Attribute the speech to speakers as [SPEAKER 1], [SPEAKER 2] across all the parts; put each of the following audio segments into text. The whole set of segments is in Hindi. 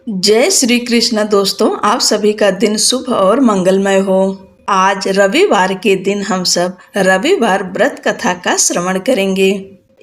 [SPEAKER 1] जय श्री कृष्ण दोस्तों, आप सभी का दिन शुभ और मंगलमय हो। आज रविवार के दिन हम सब रविवार व्रत कथा का श्रवण करेंगे।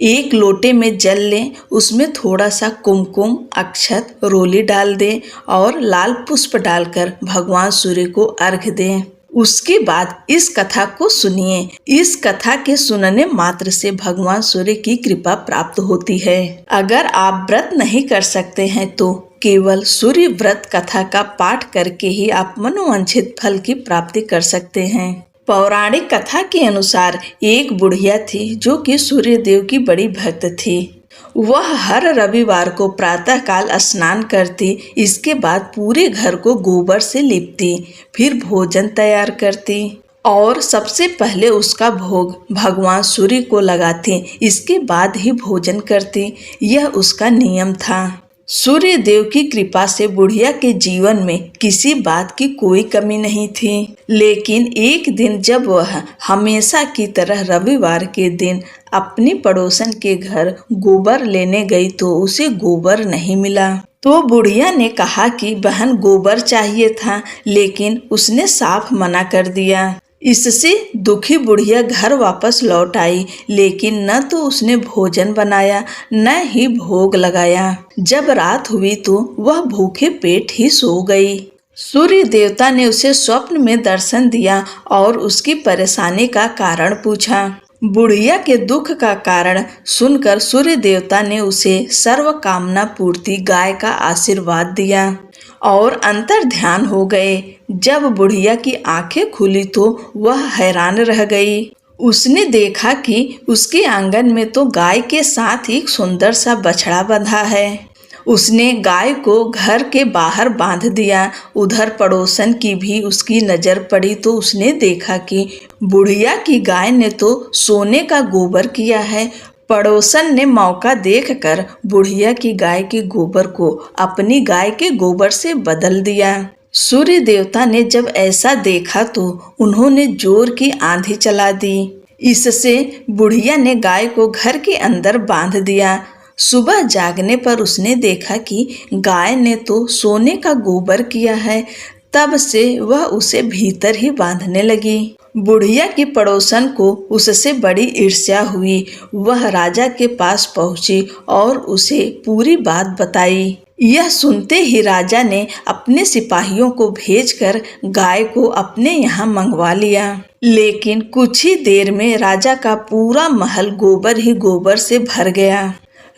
[SPEAKER 1] एक लोटे में जल लें, उसमें थोड़ा सा कुमकुम, अक्षत, रोली डाल दें और लाल पुष्प डालकर भगवान सूर्य को अर्घ दें। उसके बाद इस कथा को सुनिए। इस कथा के सुनने मात्र से भगवान सूर्य की कृपा प्राप्त होती है। अगर आप व्रत नहीं कर सकते हैं तो केवल सूर्य व्रत कथा का पाठ करके ही आप मनोवांछित फल की प्राप्ति कर सकते हैं। पौराणिक कथा के अनुसार एक बुढ़िया थी जो कि सूर्य देव की बड़ी भक्त थी। वह हर रविवार को प्रातः काल स्नान करती, इसके बाद पूरे घर को गोबर से लीपती, फिर भोजन तैयार करती और सबसे पहले उसका भोग भगवान सूर्य को लगाती, इसके बाद ही भोजन करती। यह उसका नियम था। सूर्य देव की कृपा से बुढ़िया के जीवन में किसी बात की कोई कमी नहीं थी। लेकिन एक दिन जब वह हमेशा की तरह रविवार के दिन अपनी पड़ोसन के घर गोबर लेने गई तो उसे गोबर नहीं मिला। तो बुढ़िया ने कहा कि बहन गोबर चाहिए था, लेकिन उसने साफ मना कर दिया। इससे दुखी बुढ़िया घर वापस लौट आई, लेकिन न तो उसने भोजन बनाया न ही भोग लगाया। जब रात हुई तो वह भूखे पेट ही सो गई। सूर्य देवता ने उसे स्वप्न में दर्शन दिया और उसकी परेशानी का कारण पूछा। बुढ़िया के दुख का कारण सुनकर सूर्य देवता ने उसे सर्व कामना पूर्ति गाय का आशीर्वाद दिया और अंतर ध्यान हो गए। जब बुढ़िया की आंखें खुली तो वह हैरान रह गई। उसने देखा कि उसके आंगन में तो गाय के साथ एक सुंदर सा बछड़ा बंधा है। उसने गाय को घर के बाहर बांध दिया। उधर पड़ोसन की भी उसकी नजर पड़ी तो उसने देखा कि बुढ़िया की गाय ने तो सोने का गोबर किया है। पड़ोसन ने मौका देखकर बुढ़िया की गाय के गोबर को अपनी गाय के गोबर से बदल दिया। सूर्य देवता ने जब ऐसा देखा तो उन्होंने जोर की आंधी चला दी। इससे बुढ़िया ने गाय को घर के अंदर बांध दिया। सुबह जागने पर उसने देखा कि गाय ने तो सोने का गोबर किया है। तब से वह उसे भीतर ही बांधने लगी। बुढ़िया की पड़ोसन को उससे बड़ी ईर्ष्या हुई। वह राजा के पास पहुंची और उसे पूरी बात बताई। यह सुनते ही राजा ने अपने सिपाहियों को भेजकर गाय को अपने यहाँ मंगवा लिया। लेकिन कुछ ही देर में राजा का पूरा महल गोबर ही गोबर से भर गया।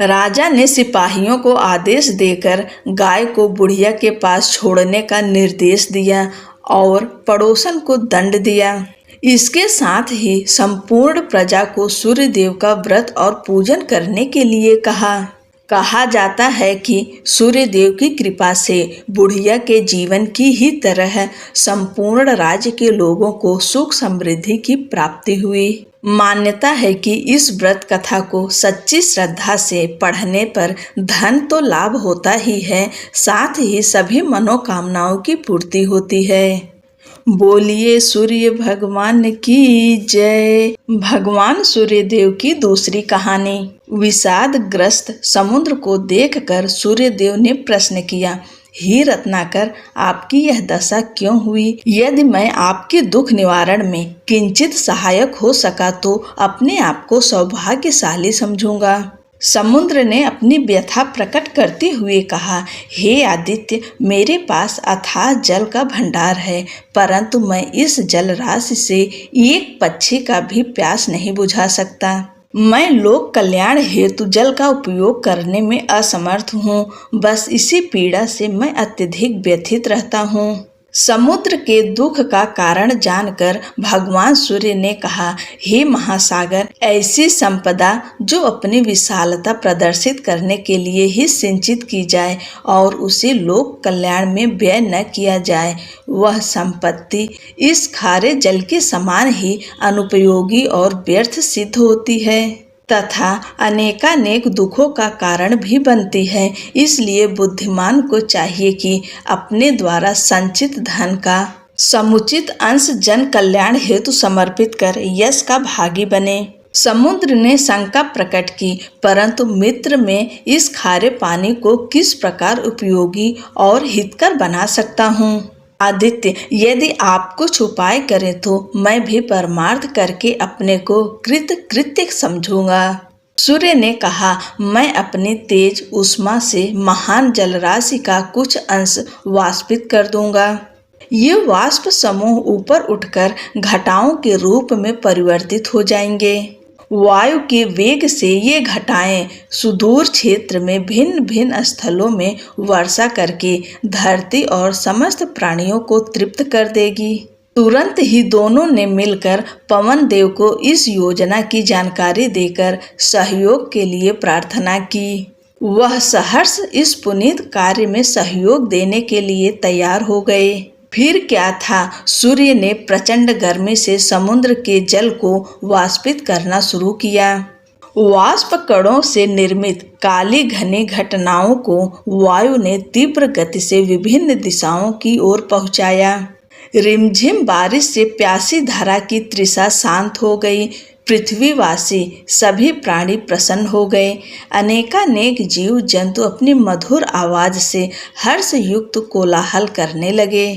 [SPEAKER 1] राजा ने सिपाहियों को आदेश देकर गाय को बुढ़िया के पास छोड़ने का निर्देश दिया और पड़ोसन को दंड दिया। इसके साथ ही संपूर्ण प्रजा को सूर्य देव का व्रत और पूजन करने के लिए कहा जाता है कि सूर्य देव की कृपा से बुढ़िया के जीवन की ही तरह संपूर्ण राज्य के लोगों को सुख समृद्धि की प्राप्ति हुई। मान्यता है कि इस व्रत कथा को सच्ची श्रद्धा से पढ़ने पर धन तो लाभ होता ही है, साथ ही सभी मनोकामनाओं की पूर्ति होती है। बोलिए सूर्य भगवान की जय। भगवान सूर्य देव की दूसरी कहानी। विषादग्रस्त समुद्र को देखकर सूर्य देव ने प्रश्न किया, हे रत्नाकर, आपकी यह दशा क्यों हुई? यदि मैं आपके दुख निवारण में किंचित सहायक हो सका तो अपने आप को सौभाग्यशाली समझूंगा। समुद्र ने अपनी व्यथा प्रकट करते हुए कहा, हे आदित्य, मेरे पास अथाह जल का भंडार है, परंतु मैं इस जल राशि से एक पक्षी का भी प्यास नहीं बुझा सकता। मैं लोक कल्याण हेतु जल का उपयोग करने में असमर्थ हूँ। बस इसी पीड़ा से मैं अत्यधिक व्यथित रहता हूँ। समुद्र के दुख का कारण जानकर भगवान सूर्य ने कहा, हे महासागर, ऐसी संपदा जो अपनी विशालता प्रदर्शित करने के लिए ही सिंचित की जाए और उसे लोक कल्याण में व्यय न किया जाए, वह संपत्ति इस खारे जल के समान ही अनुपयोगी और व्यर्थ सिद्ध होती है तथा अनेकानेक दुखों का कारण भी बनती है। इसलिए बुद्धिमान को चाहिए कि अपने द्वारा संचित धन का समुचित अंश जन कल्याण हेतु समर्पित कर यश का भागी बने। समुद्र ने शंका प्रकट की, परंतु मित्र में इस खारे पानी को किस प्रकार उपयोगी और हितकर बना सकता हूँ। आदित्य, यदि आप कुछ उपाय करें तो मैं भी परमार्थ करके अपने को कृतकृत्य समझूंगा। सूर्य ने कहा, मैं अपनी तेज उष्मा से महान जलराशि का कुछ अंश वाष्पित कर दूंगा। ये वाष्प समूह ऊपर उठकर घटाओं के रूप में परिवर्तित हो जाएंगे। वायु के वेग से ये घटाएं सुदूर क्षेत्र में भिन्न भिन्न स्थलों में वर्षा करके धरती और समस्त प्राणियों को तृप्त कर देगी। तुरंत ही दोनों ने मिलकर पवन देव को इस योजना की जानकारी देकर सहयोग के लिए प्रार्थना की। वह सहर्ष इस पुनीत कार्य में सहयोग देने के लिए तैयार हो गए। फिर क्या था, सूर्य ने प्रचंड गर्मी से समुद्र के जल को वाष्पित करना शुरू किया। वाष्प कणों से निर्मित काली घनी घटनाओं को वायु ने तीव्र गति से विभिन्न दिशाओं की ओर पहुंचाया। रिमझिम बारिश से प्यासी धरा की तृषा शांत हो गई। पृथ्वीवासी सभी प्राणी प्रसन्न हो गए। अनेकानेक जीव जंतु अपनी मधुर आवाज से हर्ष युक्त कोलाहल करने लगे।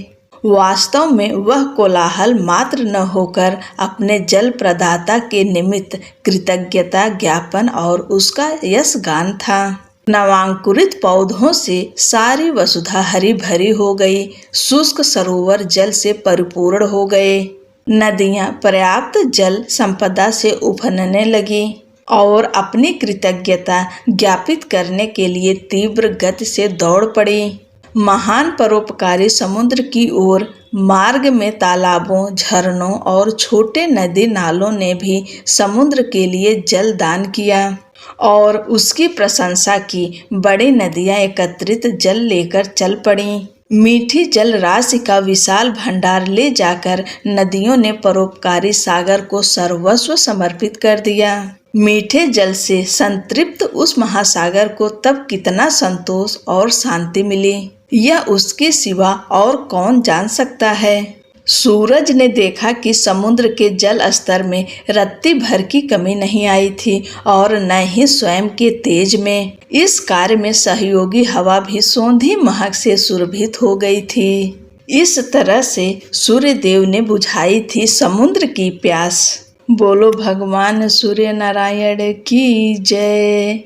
[SPEAKER 1] वास्तव में वह कोलाहल मात्र न होकर अपने जल प्रदाता के निमित्त कृतज्ञता ज्ञापन और उसका यश गान था। नवांकुरित पौधों से सारी वसुधा हरी भरी हो गई। शुष्क सरोवर जल से परिपूर्ण हो गए। नदियां पर्याप्त जल संपदा से उफनने लगी और अपनी कृतज्ञता ज्ञापित करने के लिए तीव्र गति से दौड़ पड़ी। महान परोपकारी समुद्र की ओर मार्ग में तालाबों, झरनों और छोटे नदी नालों ने भी समुद्र के लिए जल दान किया और उसकी प्रशंसा की। बड़ी नदियां एकत्रित जल लेकर चल पड़ीं। मीठी जल राशि का विशाल भंडार ले जाकर नदियों ने परोपकारी सागर को सर्वस्व समर्पित कर दिया। मीठे जल से संतृप्त उस महासागर को तब कितना संतोष और शांति मिली, यह उसके सिवा और कौन जान सकता है। सूरज ने देखा कि समुद्र के जल स्तर में रत्ती भर की कमी नहीं आई थी और न ही स्वयं के तेज में। इस कार्य में सहयोगी हवा भी सौंधी महक से सुरभित हो गई थी। इस तरह से सूर्य देव ने बुझाई थी समुद्र की प्यास। बोलो भगवान सूर्य नारायण की जय।